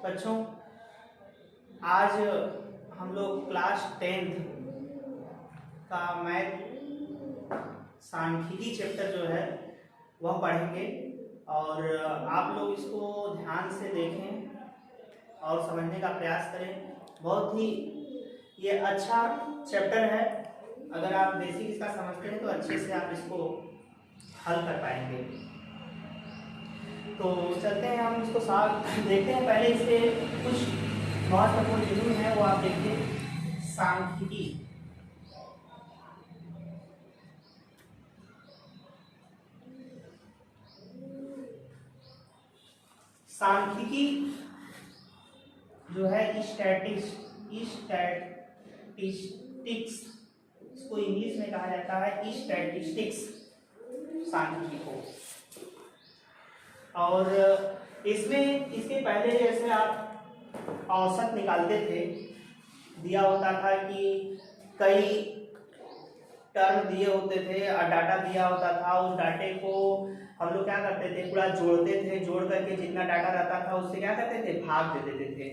बच्चों, आज हम लोग क्लास 10th का मैथ सांख्यिकी चैप्टर जो है वह पढ़ेंगे और आप लोग इसको ध्यान से देखें और समझने का प्रयास करें। बहुत ही ये अच्छा चैप्टर है। अगर आप बेसिक इसका समझते हैं तो अच्छे से आप इसको हल कर पाएंगे। तो चलते हैं, हम इसको साथ देखते हैं। पहले इसके कुछ महत्वपूर्ण चीजें हैं वो आप देखिए। सांख्यिकी, सांख्यिकी जो है स्टैटिस्टिक्स, इसको इंग्लिश में कहा जाता है स्टैटिस्टिक्स, सांख्यिकी को। और इसमें इसके पहले जैसे आप औसत निकालते थे, दिया होता था कि कई टर्म दिए होते थे और डाटा दिया होता था। उस डाटे को हम लोग क्या करते थे, पूरा जोड़ते थे, जोड़ करके जितना डाटा रहता था उससे क्या करते थे, भाग दे देते थे।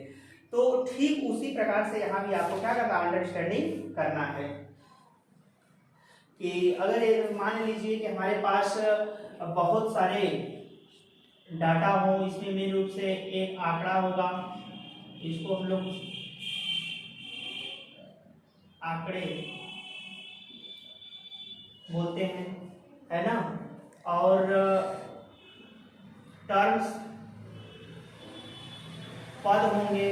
तो ठीक उसी प्रकार से यहाँ भी आपको क्या करना, अंडरस्टैंडिंग करना है कि अगर मान लीजिए कि हमारे पास बहुत सारे डाटा हो, इसमें मेन रूप से एक आंकड़ा होगा, इसको हम लोग आंकड़े बोलते हैं, है ना। और टर्म्स पद होंगे,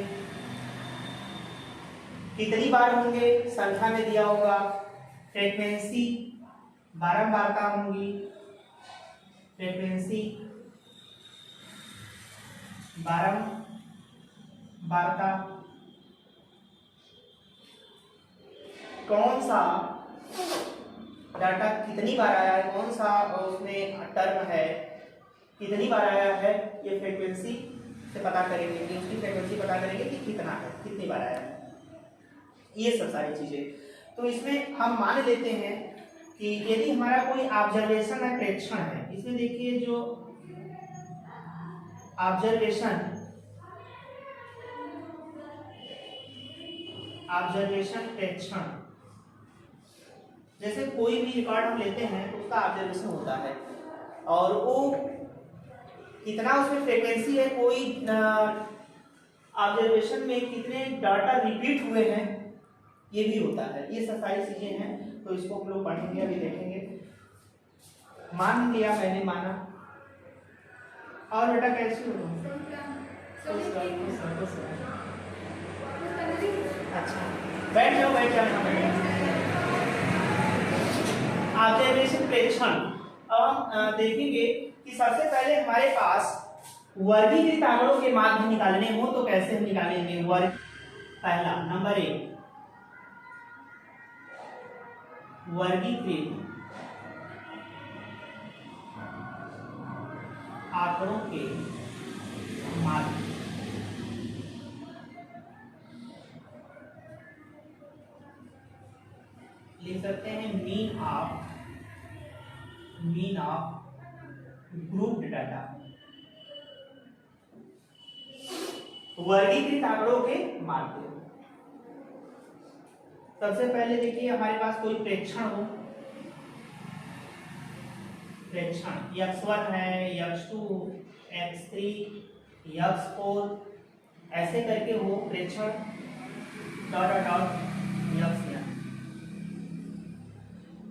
कितनी बार होंगे संख्या में दिया होगा। फ्रीक्वेंसी बारंबारता होंगी, फ्रीक्वेंसी बारंबारता, कौन सा डाटा कितनी बार आया है, कौन सा उसमें टर्म है कितनी बार आया है, ये फ्रीक्वेंसी से पता करेंगे कि उसकी फ्रीक्वेंसी पता करेंगे कि कितना है, कितनी बार आया है, ये सब सारी चीजें। तो इसमें हम मान लेते हैं कि यदि हमारा कोई ऑब्जर्वेशन है, प्रेक्षण है, इसमें देखिए जो ऑब्जर्वेशन प्रेक्षण, जैसे कोई भी रिकॉर्ड हम लेते हैं तो उसका ऑब्जर्वेशन होता है और वो कितना उसमें फ्रीक्वेंसी है, कोई ऑब्जर्वेशन में कितने डाटा रिपीट हुए हैं, ये भी होता है। ये सब सारी चीजें हैं, तो इसको हम लोग पढ़ेंगे, अभी देखेंगे। मान लिया, मैंने माना, और बेटा कैसे हो? अच्छा, बैठ जाओ बैठ जाओ। ऑब्जर्वेशन प्रेक्षण, अब हम देखेंगे कि सबसे पहले हमारे पास वर्गीकृत आंकड़ों के माध्य निकालने हो तो कैसे हम निकालेंगे। वर्ग, पहला नंबर 1, वर्गीकृत आंकड़ों के माध्य। लिख सकते हैं मीन ऑफ ग्रुप्ड डाटा, वर्गीकृत आंकड़ों के माध्य। सबसे पहले देखिए हमारे पास कोई प्रेक्षण हो, प्रेक्षण x1 है, x2, x3, x4 ऐसे करके हो प्रेक्षण, डॉट डॉट xn।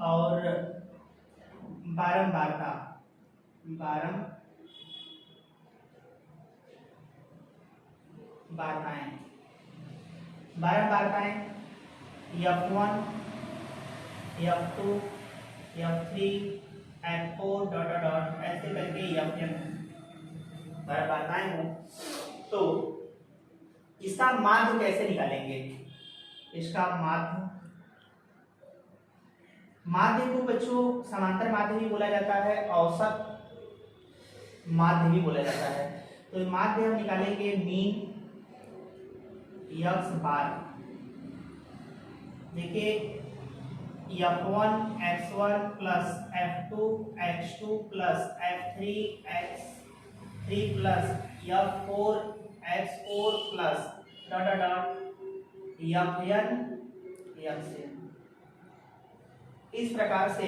और बारंबारता, बारंबारताएं f1, f2, f3, f4 dot dot ऐसे करके fn बारंबारताएं हो। तो इसका माध्य कैसे निकालेंगे, इसका माध्य को बच्चों समांतर माध्य भी बोला जाता है, औसत माध्य भी बोला जाता है। तो माध्य हम निकालेंगे मीन x बार। देखिए f1 x1 plus f2 x2 plus f3 x3 plus f4x4 plus dot dot dot fn xn, इस प्रकार से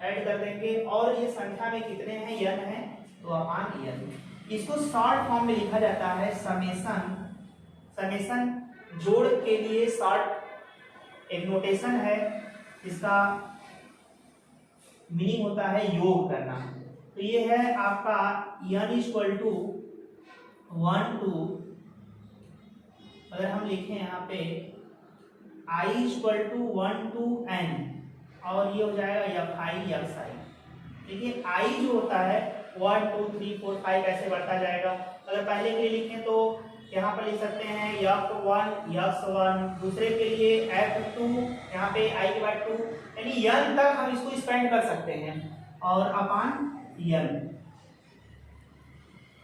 ऐड कर देंगे। और ये संख्या में कितने हैं, n है तो अपान n। इसको शॉर्ट फॉर्म में लिखा जाता है समेसन। समेसन जोड़ के लिए शॉर्ट एक नोटेशन है, इसका मीनिंग होता है योग करना। तो ये है आपका n इक्वल टू 1 टू, अगर हम लिखें यहाँ पे i equal to 1 to n, और ये हो जाएगा fi xi। देखिए i जो होता है 1 2 3 4 5 कैसे बढ़ता जाएगा। अगर पहले के लिए लिखें तो यहाँ पर लिख सकते हैं f1 x1, दूसरे के लिए f2, यहाँ पे i के बाद 2, यानी n तक हम इसको स्पेंड कर सकते हैं, और अपान n।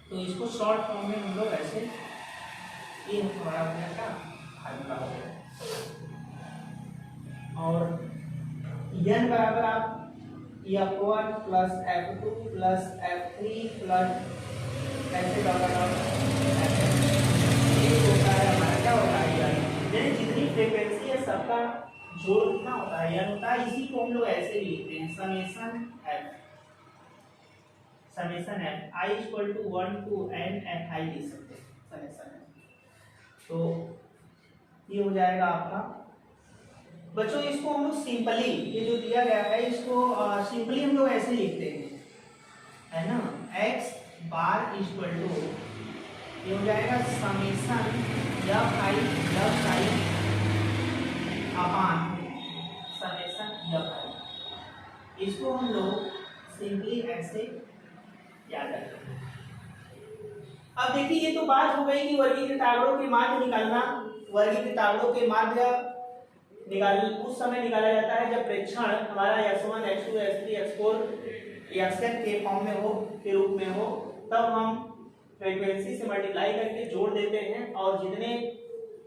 तो इसको शॉर्ट फॉर्म में हम लोग ऐसे, ये हमारा हो गया फार्मूला हो गया। और n बराबर आप f1 plus f2 plus f3 plus ऐसे डॉट होता है हमारा, क्या होता है यानी जितनी फ्रीक्वेंसी है सबका जोड़ कितना होता है n होता है। इसी को हम लोग ऐसे भी लिखते हैं summation f i equal to 1 to n fi लिख सकते हैं समेसन f। तो ये हो जाएगा आपका बच्चों। इसको हम लोग सिंपली, ये जो दिया गया है इसको सिंपली हम लोग ऐसे लिखते हैं, है ना, x बार इक्वल टू, ये हो जाएगा समेसन fi अपान समेसन fi। इसको हम लोग सिंपली ऐसे याद रखते हैं। अब देखिए ये तो बात हो गई कि वर्गीकृत आंकड़ों के माध्य निकालना। वर्गीकृत आंकड़ों के माध्य उस समय निकाला जाता है जब प्रेक्षण हमारा x1 x2 x3 x4 xn के फॉर्म में हो, के रूप में हो, तब हम फ्रीक्वेंसी से मल्टीप्लाई करके जोड़ देते हैं और जितने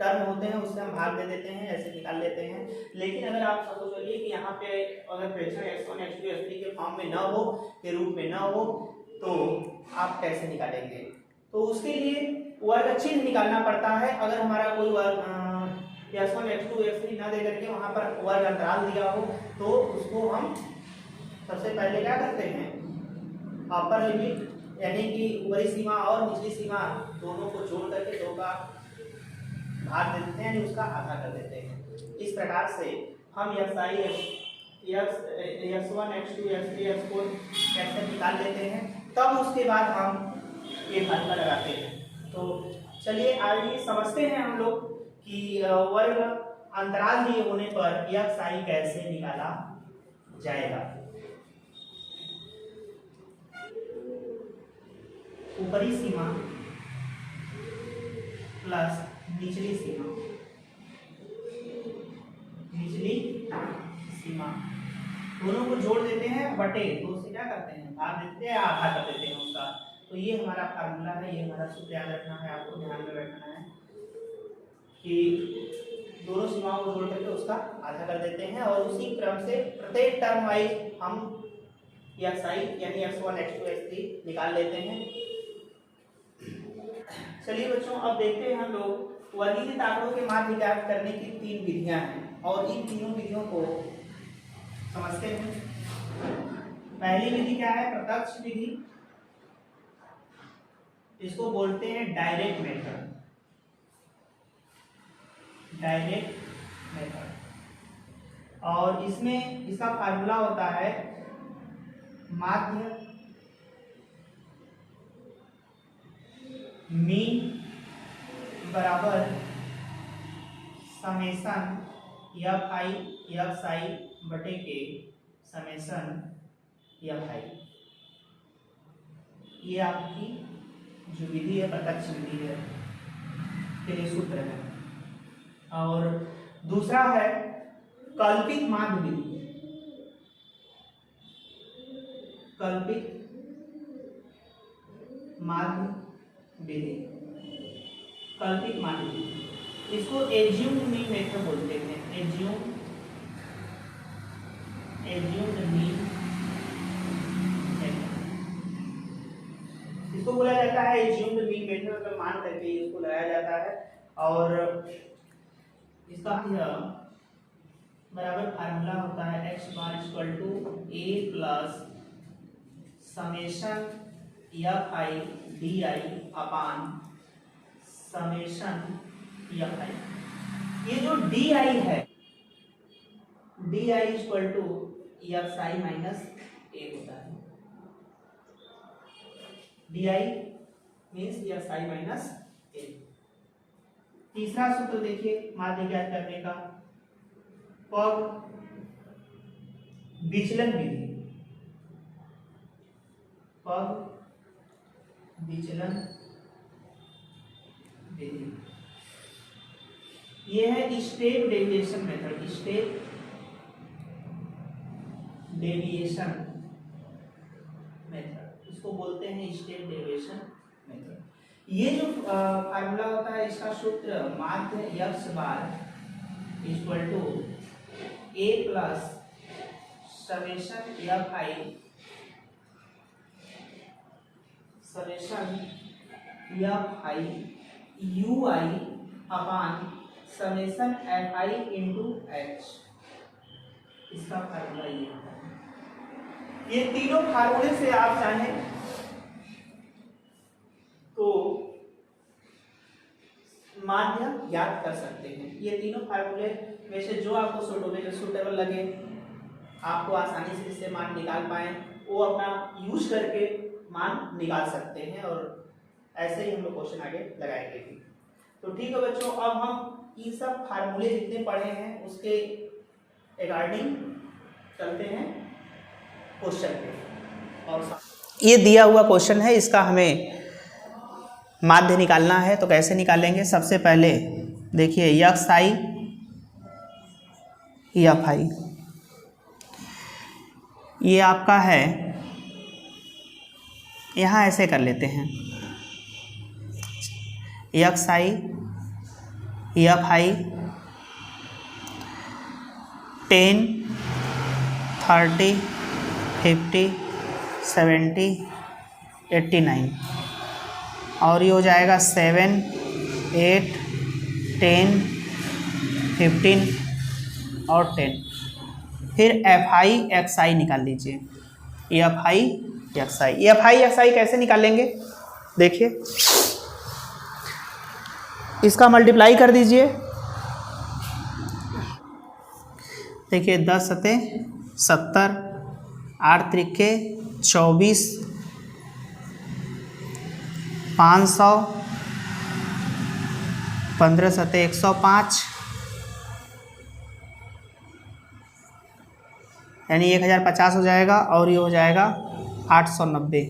टर्म होते हैं उससे हम भाग दे देते हैं, ऐसे निकाल लेते हैं। लेकिन अगर आप सपोज करिए कि यहाँ पे अगर प्रेक्षण x1 x2 x3 के फॉर्म में न हो, के रूप में न हो, तो आप कैसे निकालेंगे। तो उसके लिए वर्ग चिन्ह निकालना पड़ता है। अगर हमारा कोई वर्ग x1 x2 x3 ना दे करके वहाँ पर वर्ग अंतराल दिया हो, तो उसको हम सबसे पहले क्या करते हैं, अपर लिमिट यानी कि ऊपरी सीमा और निचली सीमा दोनों को जोड़ करके 2 का भाग दे देते हैं, उसका आधा कर देते हैं। इस प्रकार से हम x1 x2 x3 x4 कैसे निकाल लेते हैं, तब उसके बाद हम ये फार्मूला लगाते हैं। तो चलिए आगे समझते हैं हम लोग कि वर्ग अंतराल दिए होने पर xi कैसे निकाला जाएगा। ऊपरी सीमा प्लस निचली सीमा, निचली सीमा दोनों को जोड़ देते हैं बटे 2 से क्या करते हैं, भाग देते हैं, आधा कर देते हैं उसका। तो ये हमारा फार्मूला है, ये हमारा सूत्र याद रखना है, आपको ध्यान में रखना है कि दोनों सीमाओं को जोड़ करके उसका आधा कर देते हैं। और उसी क्रम से प्रत्येक टर्म वाइज हम xi यानी x1 x2 x3 निकाल लेते हैं। चलिए बच्चों अब देखते हैं हम लोग वर्गीकृत आंकड़ों के माध्य ज्ञात करने की 3 विधियां हैं, और इन तीनों विधियों को समझते हैं। पहली विधि क्या है, प्रत्यक्ष विधि, इसको बोलते हैं डायरेक्ट मेथड। डायरेक्ट मेथड, और इसमें इसका फार्मूला होता है माध्य मीन बराबर समेसन fi xi बटे के समेसन fi। ये आपकी जो विधि है प्रत्यक्ष विधि है, के लिए सूत्र है। और दूसरा है कल्पित माध्य विधि। कल्पित माध्य विधि, कल्पित माध्य विधि, इसको एज्यूम्ड मीन मेथड बोलते हैं। एज्यूम्ड मीन मेथड, इसको बोला जाता है एज्यूम्ड मीन मतलब मान करके इसको लगाया जाता है। और इसका बराबर फार्मूला होता है x bar equal to a plus summation F I D I upon summation F I. ये जो डी आई है, डी आई इक्वल टू एफ साई माइनस ए होता है। डी आई मीन्स एफ साई माइनस ए। तीसरा सूत्र देखिए माध्य ज्ञात करने का, पग विचलन विधि, पग विचलन विधि। ये है step deviation method, step deviation method, इसको बोलते हैं स्टेप डेविएशन मेथड। ये जो फार्मूला होता है इसका सूत्र माध्य x bar equal to a plus summation F i u i upon summation F i into h, इसका फार्मूला ये होता है। ये तीनों फार्मूले से आप चाहें तो माध्य ज्ञात कर सकते हैं। ये तीनों फार्मूले में से जो आपको सूटेबल लगे, आपको आसानी से इससे मान निकाल पाए, वो अपना यूज करके मान निकाल सकते हैं। और ऐसे ही हम लोग क्वेश्चन आगे लगाएंगे। तो ठीक है बच्चों, अब हम ये सब फार्मूले जितने पढ़े हैं उसके रिगार्डिंग चलते हैं क्वेश्चन पे। और ये दिया हुआ क्वेश्चन है, इसका हमें माध्य निकालना है। तो कैसे निकालेंगे? सबसे पहले देखिए यक्स आई एफ आई, ये आपका है, यहाँ ऐसे कर लेते हैं, यक्स आई एफ आई 10, 30, 50, 70, 89 और ये हो जाएगा 7, 8, 10, 15 और 10। फिर एफ आई एक्स आई निकाल लीजिए, F I X I. F I X I कैसे निकालेंगे? देखिए इसका मल्टीप्लाई कर दीजिए। देखिए 10 सते 70, 8 त्रिके 24, 500, 15 सते 105, यानी 1050 हो जाएगा। और ये हो जाएगा 890।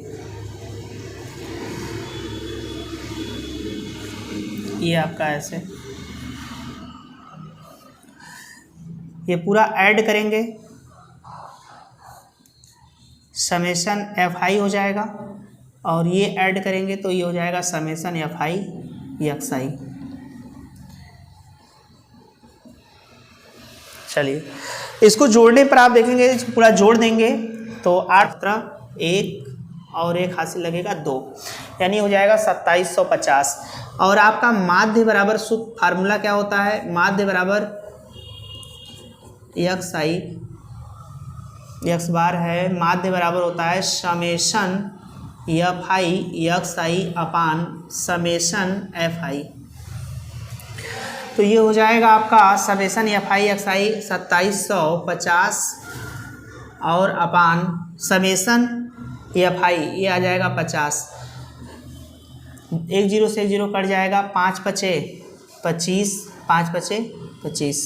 ये आपका ऐसे, ये पूरा ऐड करेंगे, समेशन एफ आई हो जाएगा। और ये ऐड करेंगे तो ये हो जाएगा समेशन एफ आई एक्स आई। चलिए इसको जोड़ने पर आप देखेंगे, पूरा जोड़ देंगे तो 8 तरह 1 और 1 हासिल लगेगा 2, यानी हो जाएगा 2750। और आपका माध्य बराबर सूत्र फार्मूला क्या होता है? माध्य बराबर एक्स आई एक्स बार है, माध्य बराबर होता है summation F I X I upon summation F I. तो ये हो जाएगा आपका समेशन एफ आई एक्स आई 2750 और अपान समेशन एफ आई ये आ जाएगा 50। 1 0 से 1 0 कट जाएगा, 5 पचे 25, 5 पचे 25,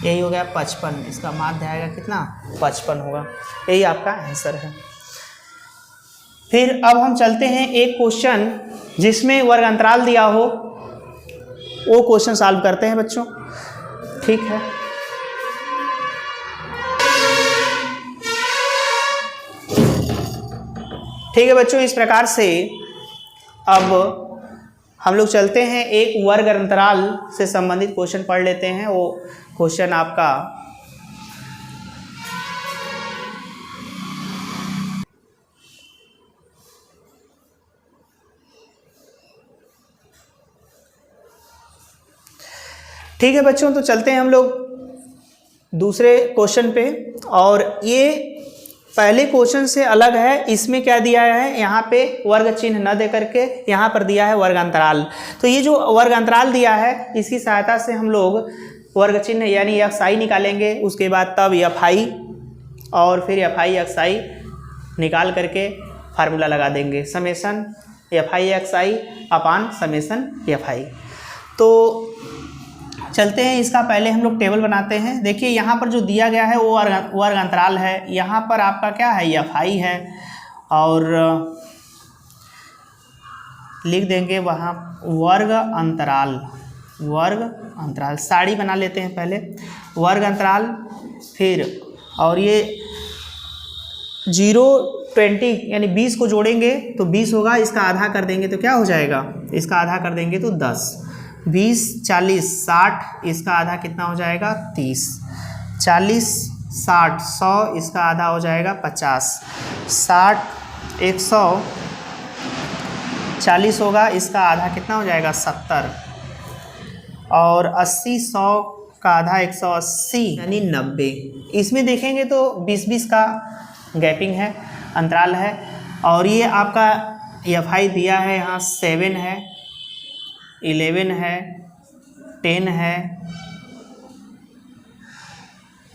यही हो गया 55। इसका माध्य आएगा कितना? 55 होगा। यही आपका आंसर है। फिर अब हम चलते हैं एक क्वेश्चन जिसमें वर्ग अंतराल दिया हो, वो क्वेश्चन सॉल्व करते हैं बच्चों। ठीक है, ठीक है बच्चों, इस प्रकार से अब हम लोग चलते हैं एक वर्ग अंतराल से संबंधित क्वेश्चन पढ़ लेते हैं। वो क्वेश्चन आपका ठीक है बच्चों, तो चलते हैं हम लोग दूसरे क्वेश्चन पे। और ये पहले क्वेश्चन से अलग है, इसमें क्या दिया है, यहाँ पे वर्ग चिन्ह न दे करके यहाँ पर दिया है वर्ग अंतराल। तो ये जो वर्ग अंतराल दिया है इसकी सहायता से हम लोग वर्ग चिन्ह यानी xi निकालेंगे, उसके बाद तब fi और फिर fi xi निकाल करके फार्मूला लगा देंगे, समेसन fi xi अपान समेसन fi। तो चलते हैं, इसका पहले हम लोग टेबल बनाते हैं। देखिए यहाँ पर जो दिया गया है वो वर्ग अंतराल है, यहाँ पर आपका क्या है fi है, और लिख देंगे वहाँ वर्ग अंतराल, वर्ग अंतराल साड़ी बना लेते हैं पहले, वर्ग अंतराल फिर, और ये 0 20 यानी 20 को जोड़ेंगे तो 20 होगा, इसका आधा कर देंगे तो क्या हो जाएगा, इसका आधा कर देंगे तो 10, 20 40 60, इसका आधा कितना हो जाएगा 30, 40 60 100, इसका आधा हो जाएगा 50, 60 140 होगा, इसका आधा कितना हो जाएगा 70, और 80 100 का आधा 180 यानी 90। इसमें देखेंगे तो 20-20 का गैपिंग है, अंतराल है। और ये आपका fi दिया है, यहाँ 7 है, 11 है, 10 है,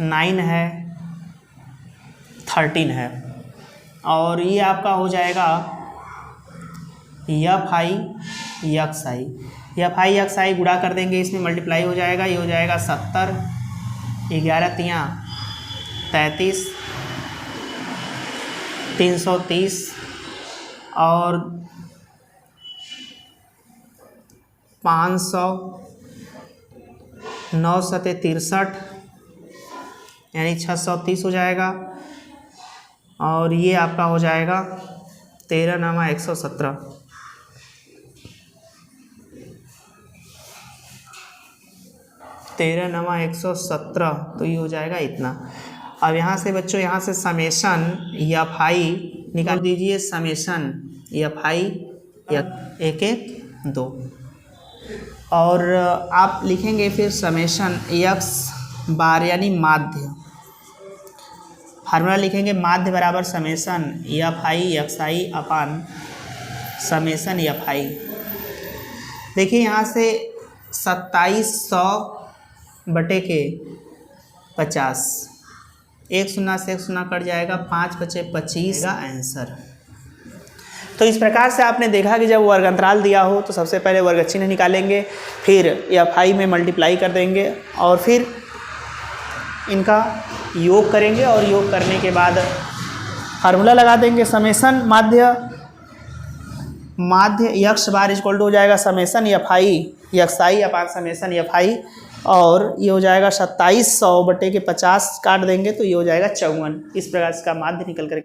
9 है, 13 है, और ये आपका हो जाएगा fi xi गुणा कर देंगे, इसमें मल्टीप्लाई हो जाएगा, ये हो जाएगा 70, 11 तियाँ 33, 330, और 500, 9 सते 63 यानी 630 हो जाएगा, और ये आपका हो जाएगा 13 नामा 117, 13 नामा 117, तो ये हो जाएगा इतना। अब यहाँ से बच्चों, यहाँ से समेशन fi निकाल दीजिए, समेशन fi 1 1 2, और आप लिखेंगे फिर समेशन x बार यानी माध्य, फार्मूला लिखेंगे माध्य बराबर समेशन fi xi अपान समेशन fi। देखिए यहाँ से 2700 बटे के 50, 1 0 से 1 0 कट जाएगा, 5 बचे 25 का आंसर। तो इस प्रकार से आपने देखा कि जब वर्ग अंतराल दिया हो तो सबसे पहले वर्ग चिन्ह निकालेंगे, फिर fi में मल्टीप्लाई कर देंगे, और फिर इनका योग करेंगे, और योग करने के बाद फार्मूला लगा देंगे, समेशन माध्य x बार इक्वल टू हो जाएगा समेशन fi xi अपान समेशन fi, और ये हो जाएगा 2700 बटे के 50 काट देंगे तो ये हो जाएगा 54। इस प्रकार इसका माध्य निकल कर